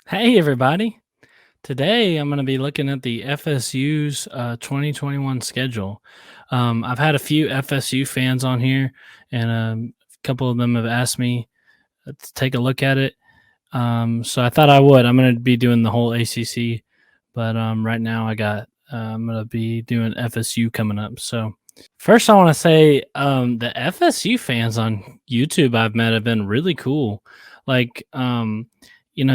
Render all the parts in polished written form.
Hey, everybody. Today I'm going to be looking at the FSU's 2021 schedule. I've had a few FSU fans on here, and a couple of them have asked me to take a look at it. So I thought I would. I'm going to be doing the whole ACC, but right now I'm going to be doing FSU coming up. So first, I want to say the FSU fans on YouTube I've met have been really cool. Like,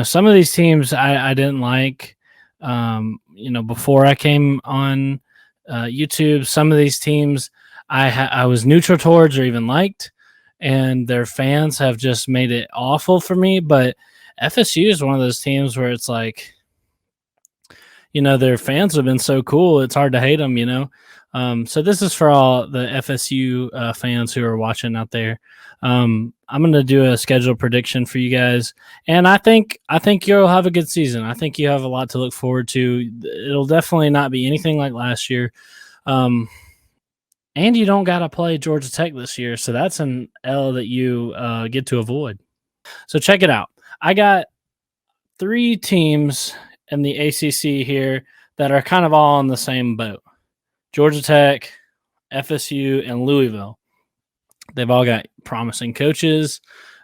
some of these teams I didn't like, before I came on YouTube. Some of these teams I was neutral towards or even liked, and their fans have just made it awful for me. But FSU is one of those teams where it's like, their fans have been so cool. It's hard to hate them. So this is for all the FSU fans who are watching out there. I'm going to do a schedule prediction for you guys, and I think you'll have a good season. I think you have a lot to look forward to. It'll definitely not be anything like last year. And you don't got to play Georgia Tech this year, so that's an L that you get to avoid. So check it out. I got 3 teams in the ACC here that are kind of all in the same boat: Georgia Tech, FSU, and Louisville. They've all got promising coaches,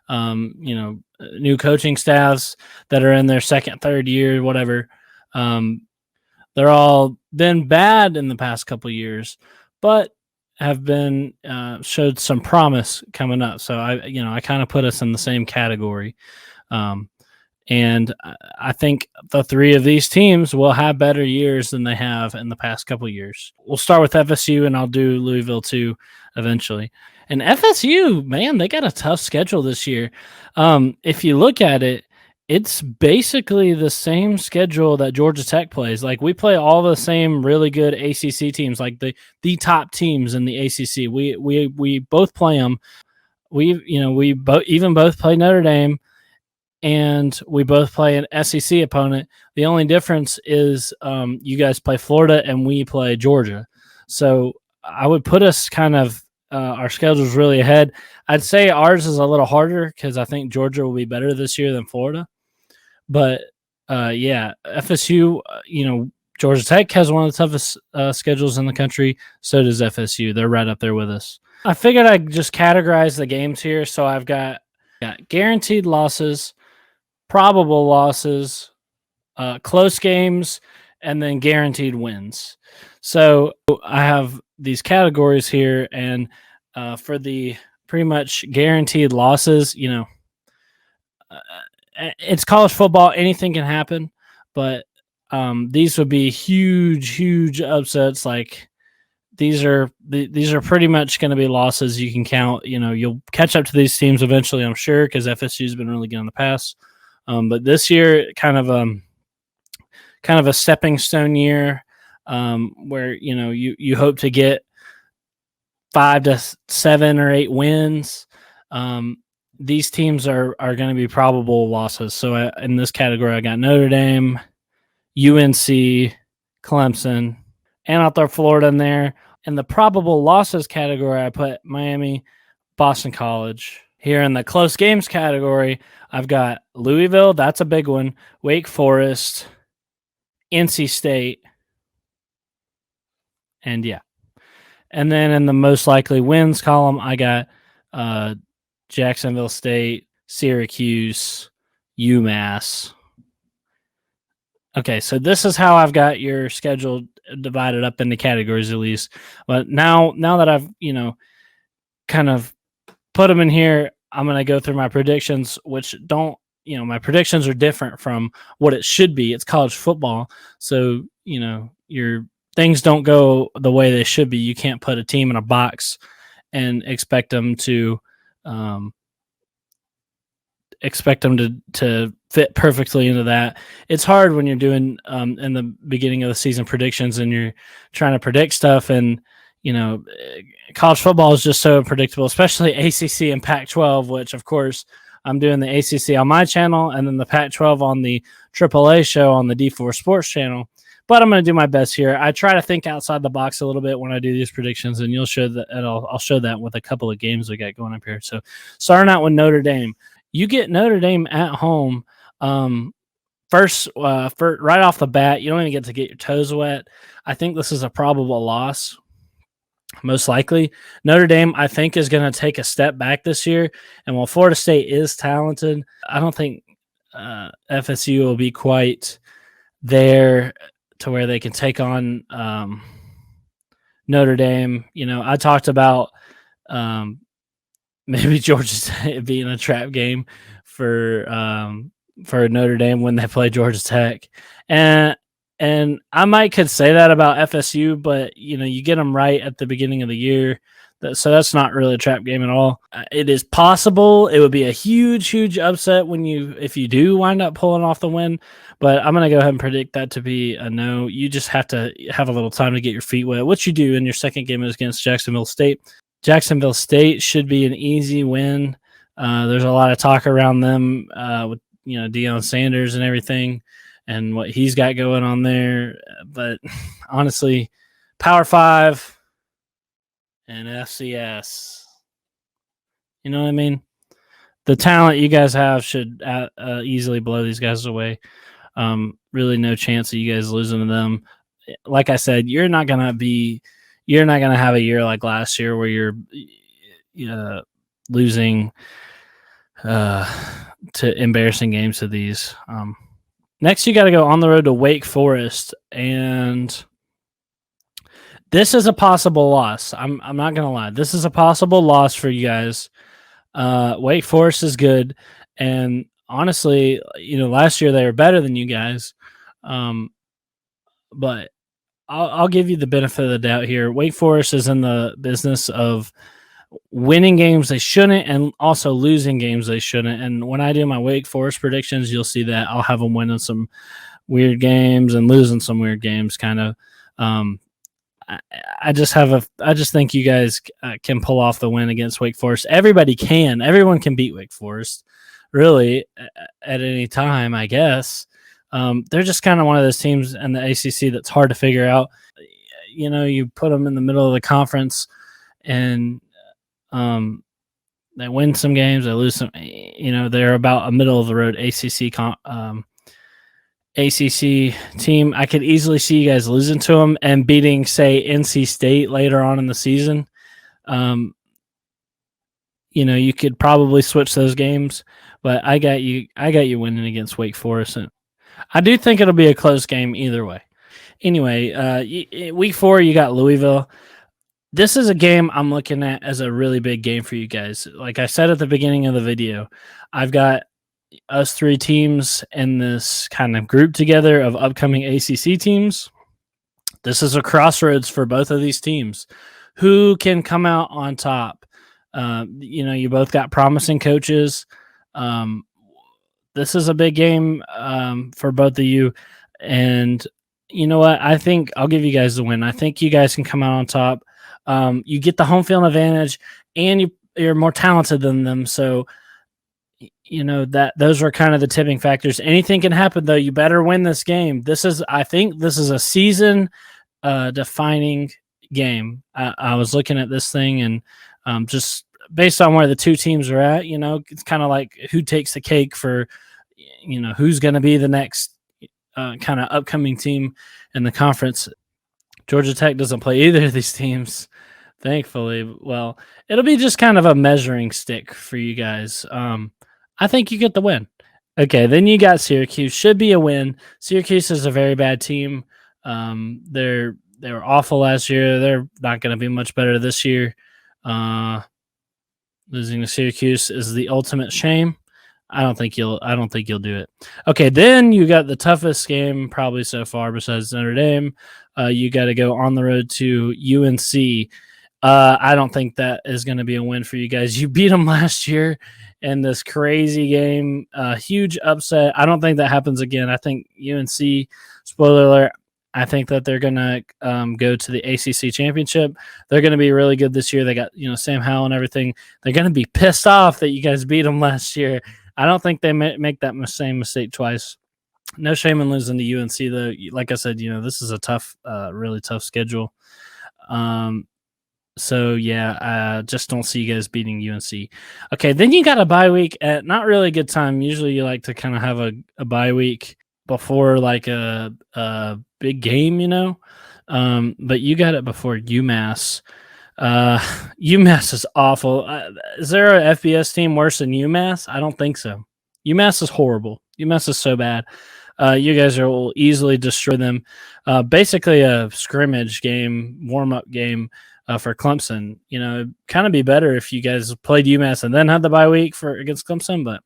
new coaching staffs that are in their second, third year, whatever. They're all been bad in the past couple of years, but have been showed some promise coming up. So I kind of put us in the same category. And I think the 3 of these teams will have better years than they have in the past couple of years. We'll start with FSU, and I'll do Louisville too eventually. And FSU, man, they got a tough schedule this year. If you look at it, it's basically the same schedule that Georgia Tech plays. Like, we play all the same really good ACC teams, like the top teams in the ACC. We both play them. We both play Notre Dame, and we both play an SEC opponent. The only difference is you guys play Florida and we play Georgia. So I would put us kind of our schedule's really ahead. I'd say ours is a little harder because I think Georgia will be better this year than Florida. But FSU, Georgia Tech has one of the toughest schedules in the country. So does FSU. They're right up there with us. I figured I'd just categorize the games here. So I've got guaranteed losses, probable losses, close games, and then guaranteed wins. So I have these categories here, and for the pretty much guaranteed losses, it's college football. Anything can happen, but these would be huge upsets. Like, these are pretty much going to be losses you can count. You'll catch up to these teams eventually, I'm sure, because FSU has been really good in the past. But this year, kind of a stepping stone year, where you hope to get 5 to 7 or 8 wins. These teams are going to be probable losses. So in this category, I got Notre Dame, UNC, Clemson, and I'll throw Florida in there. In the probable losses category, I put Miami, Boston College. Here in the close games category, I've got Louisville. That's a big one. Wake Forest, NC State, and yeah. And then in the most likely wins column, I got Jacksonville State, Syracuse, UMass. Okay, so this is how I've got your schedule divided up into categories, at least. But now that I've kind of put them in here, I'm going to go through my predictions, which my predictions are different from what it should be. It's college football, so your things don't go the way they should be. You can't put a team in a box and expect them to fit perfectly into that. It's hard when you're doing in the beginning of the season predictions and you're trying to predict stuff, and college football is just so unpredictable, especially ACC and Pac-12, which of course I'm doing the ACC on my channel and then the Pac-12 on the AAA show on the D4 Sports channel. But I'm going to do my best here. I try to think outside the box a little bit when I do these predictions, and I'll show that with a couple of games we got going up here. So starting out with Notre Dame. You get Notre Dame at home. first, right off the bat, you don't even get to get your toes wet. I think this is a probable loss. Most likely, Notre Dame, I think, is going to take a step back this year. And while Florida State is talented, I don't think FSU will be quite there to where they can take on Notre Dame. I talked about maybe Georgia State being a trap game for Notre Dame when they play Georgia Tech, and I could say that about FSU, but you get them right at the beginning of the year, so that's not really a trap game at all. It is possible. It would be a huge upset if you do wind up pulling off the win, but I'm gonna go ahead and predict that to be a no. You just have to have a little time to get your feet wet, which you do in your second game is against Jacksonville State. Jacksonville State should be an easy win. There's a lot of talk around them with Deion Sanders and everything and what he's got going on there. But honestly, Power 5 and FCS. You know what I mean? The talent you guys have should easily blow these guys away. Really no chance of you guys losing to them. Like I said, you're not going to have a year like last year where you're losing to embarrassing games to these. Next, you got to go on the road to Wake Forest, and this is a possible loss. I'm not going to lie. This is a possible loss for you guys. Wake Forest is good, and honestly, last year they were better than you guys, but I'll give you the benefit of the doubt here. Wake Forest is in the business of winning games they shouldn't and also losing games they shouldn't. And when I do my Wake Forest predictions, you'll see that I'll have them winning some weird games and losing some weird games, kind of. I just think you guys can pull off the win against Wake Forest. Everybody can. Everyone can beat Wake Forest, really, at any time, I guess. They're just kind of one of those teams in the ACC that's hard to figure out. You put them in the middle of the conference, and they win some games, they lose some. They're about a middle of the road ACC team. I could easily see you guys losing to them and beating, say, NC State later on in the season. You could probably switch those games, but I got you winning against Wake Forest, and I do think it'll be a close game either way. Anyway, week 4, you got Louisville. This is a game I'm looking at as a really big game for you guys. Like I said at the beginning of the video, I've got us 3 teams in this kind of group together of upcoming ACC teams. This is a crossroads for both of these teams. Who can come out on top? You both got promising coaches. This is a big game for both of you. And you know what? I think I'll give you guys the win. I think you guys can come out on top. You get the home field advantage, and you're more talented than them. So, that those are kind of the tipping factors. Anything can happen, though. You better win this game. I think this is a season defining game. I was looking at this thing, and just based on where the two teams are at, it's kind of like who takes the cake for, who's going to be the next kind of upcoming team in the conference. Georgia Tech doesn't play either of these teams, thankfully. Well, it'll be just kind of a measuring stick for you guys. I think you get the win. Okay, then you got Syracuse. Should be a win. Syracuse is a very bad team. They were awful last year. They're not going to be much better this year. Losing to Syracuse is the ultimate shame. I don't think you'll do it. Okay, then you got the toughest game probably so far besides Notre Dame. You got to go on the road to UNC. I don't think that is going to be a win for you guys. You beat them last year in this crazy game, huge upset. I don't think that happens again. I think UNC, spoiler alert, I think that they're going to go to the ACC championship. They're going to be really good this year. They got Sam Howell and everything. They're going to be pissed off that you guys beat them last year. I don't think they make that same mistake twice. No shame in losing to UNC, though. Like I said, this is a tough, really tough schedule. So, yeah, I just don't see you guys beating UNC. Okay, then you got a bye week at not really a good time. Usually you like to kind of have a bye week before like a big game, but you got it before UMass. UMass is awful. Is there a FBS team worse than UMass? I don't think so. UMass is horrible. UMass is so bad. You guys will easily destroy them. Basically a scrimmage game, warm-up game for Clemson. Kind of be better if you guys played UMass and then had the bye week against Clemson, but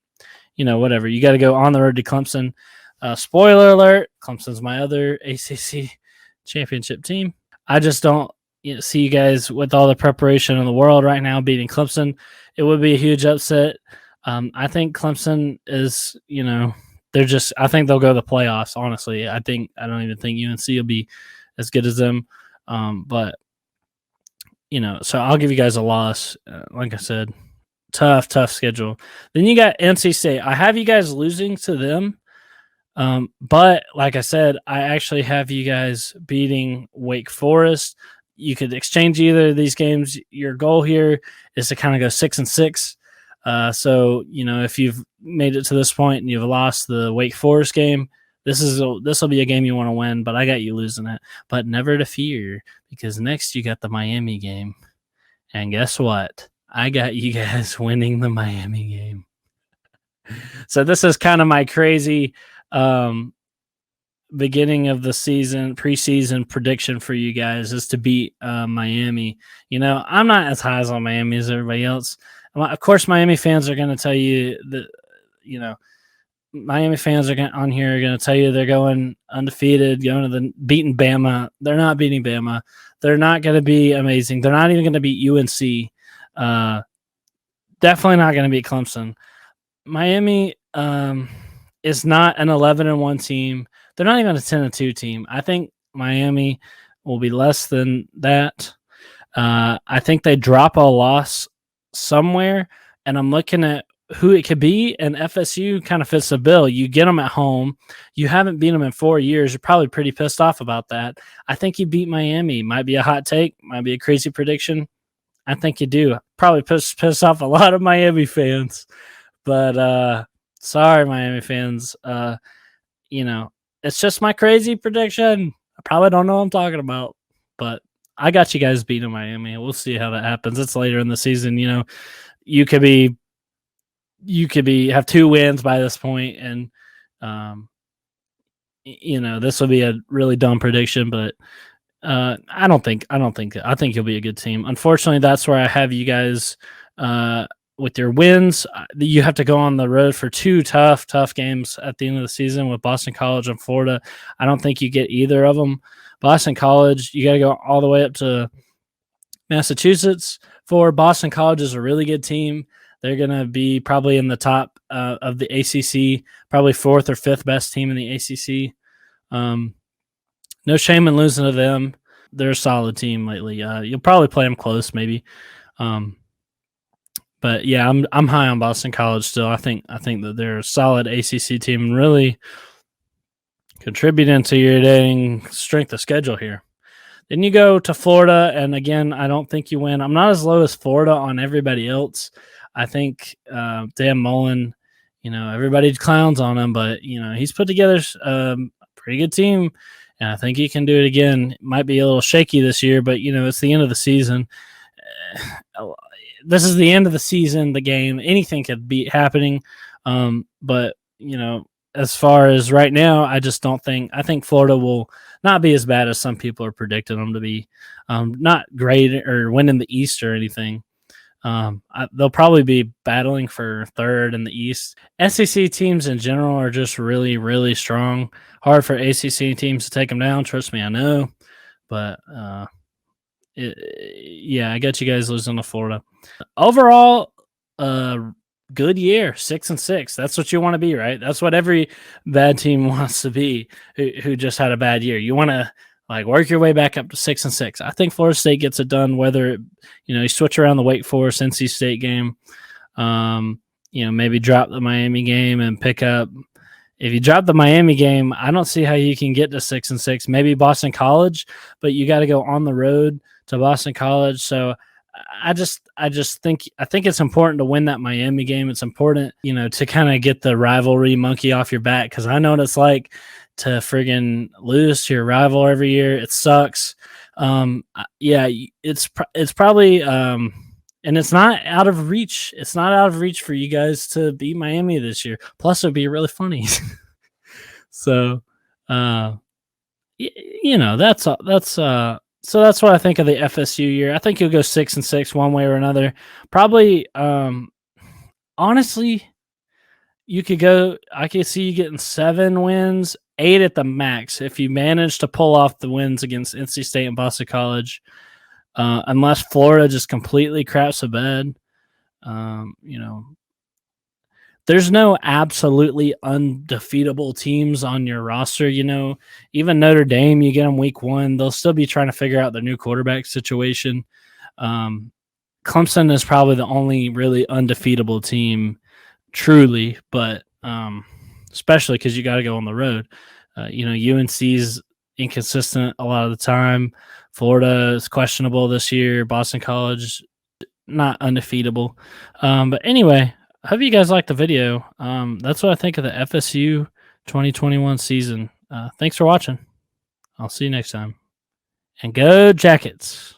whatever. You got to go on the road to Clemson. Spoiler alert, Clemson's my other ACC championship team. I just don't see you guys with all the preparation in the world right now beating Clemson. It would be a huge upset. I think Clemson is, I think they'll go to the playoffs, honestly. I don't even think UNC will be as good as them. But, so I'll give you guys a loss. Like I said, tough schedule. Then you got NC State. I have you guys losing to them. But like I said, I actually have you guys beating Wake Forest. You could exchange either of these games. Your goal here is to kind of go 6-6. So, if you've made it to this point and you've lost the Wake Forest game, this will be a game you want to win, but I got you losing it. But never to fear, because next you got the Miami game. And guess what? I got you guys winning the Miami game. So this is kind of my crazy beginning of the season, preseason prediction for you guys is to beat Miami. I'm not as high on Miami as everybody else. Of course, Miami fans are going to tell you that, Miami fans on here are going to tell you they're going undefeated, going to beating Bama. They're not beating Bama. They're not going to be amazing. They're not even going to beat UNC. Definitely not going to beat Clemson. Miami is not an 11-1 team. They're not even a 10-2 team. I think Miami will be less than that. I think they drop a loss somewhere, and I'm looking at who it could be, and FSU kind of fits the bill. You get them at home. You haven't beat them in 4 years. You're probably pretty pissed off about that. I think you beat Miami. Might be a hot take. Might be a crazy prediction. I think you do. Probably piss off a lot of Miami fans. But sorry, Miami fans. It's just my crazy prediction. I probably don't know what I'm talking about, but I got you guys beating Miami. We'll see how that happens. It's later in the season. You could have 2 wins by this point, and this will be a really dumb prediction, but I think you'll be a good team. Unfortunately, that's where I have you guys with your wins. You have to go on the road for 2 tough games at the end of the season with Boston College and Florida. I don't think you get either of them. Boston College, you got to go all the way up to Massachusetts. For Boston College is a really good team. They're going to be probably in the top of the ACC, probably 4th or 5th best team in the ACC. No shame in losing to them. They're a solid team lately. You'll probably play them close, maybe. But yeah, I'm high on Boston College still. I think that they're a solid ACC team and really contributing to your dang strength of schedule here. Then you go to Florida, and again, I don't think you win. I'm not as low as Florida on everybody else. I think Dan Mullen, everybody clowns on him, but he's put together a pretty good team, and I think he can do it again. It might be a little shaky this year, but it's the end of the season. This is the end of the season, the game. Anything could be happening. But, as far as right now, I think Florida will not be as bad as some people are predicting them to be. Not great or winning the East or anything. They'll probably be battling for 3rd in the East. SEC teams in general are just really, really strong. Hard for ACC teams to take them down. Trust me, I know. But, I got you guys losing to Florida. Overall, good year, 6-6. That's what you want to be, right? That's what every bad team wants to be who just had a bad year. You want to work your way back up to 6-6. I think Florida State gets it done, whether you switch around the Wake Forest, NC State game, maybe drop the Miami game and pick up. If you drop the Miami game, I don't see how you can get to 6-6. Maybe Boston College, but you got to go on the road to Boston College. So I think it's important to win that Miami game. It's important, to kind of get the rivalry monkey off your back, because I know what it's like to friggin' lose to your rival every year. It sucks. Yeah, it's probably and it's not out of reach. It's not out of reach for you guys to beat Miami this year. Plus, it'd be really funny. So, so that's what I think of the FSU year. I think you'll go 6-6 one way or another. Probably, honestly, I could see you getting 7 wins, 8 at the max if you manage to pull off the wins against NC State and Boston College. Unless Florida just completely craps the bed. There's no absolutely undefeatable teams on your roster. Even Notre Dame, you get them week 1, they'll still be trying to figure out their new quarterback situation. Clemson is probably the only really undefeatable team, truly, but especially because you got to go on the road. UNC's inconsistent a lot of the time. Florida is questionable this year. Boston College, not undefeatable. But anyway, I hope you guys liked the video. That's what I think of the FSU 2021 season. Thanks for watching. I'll see you next time. And go Jackets!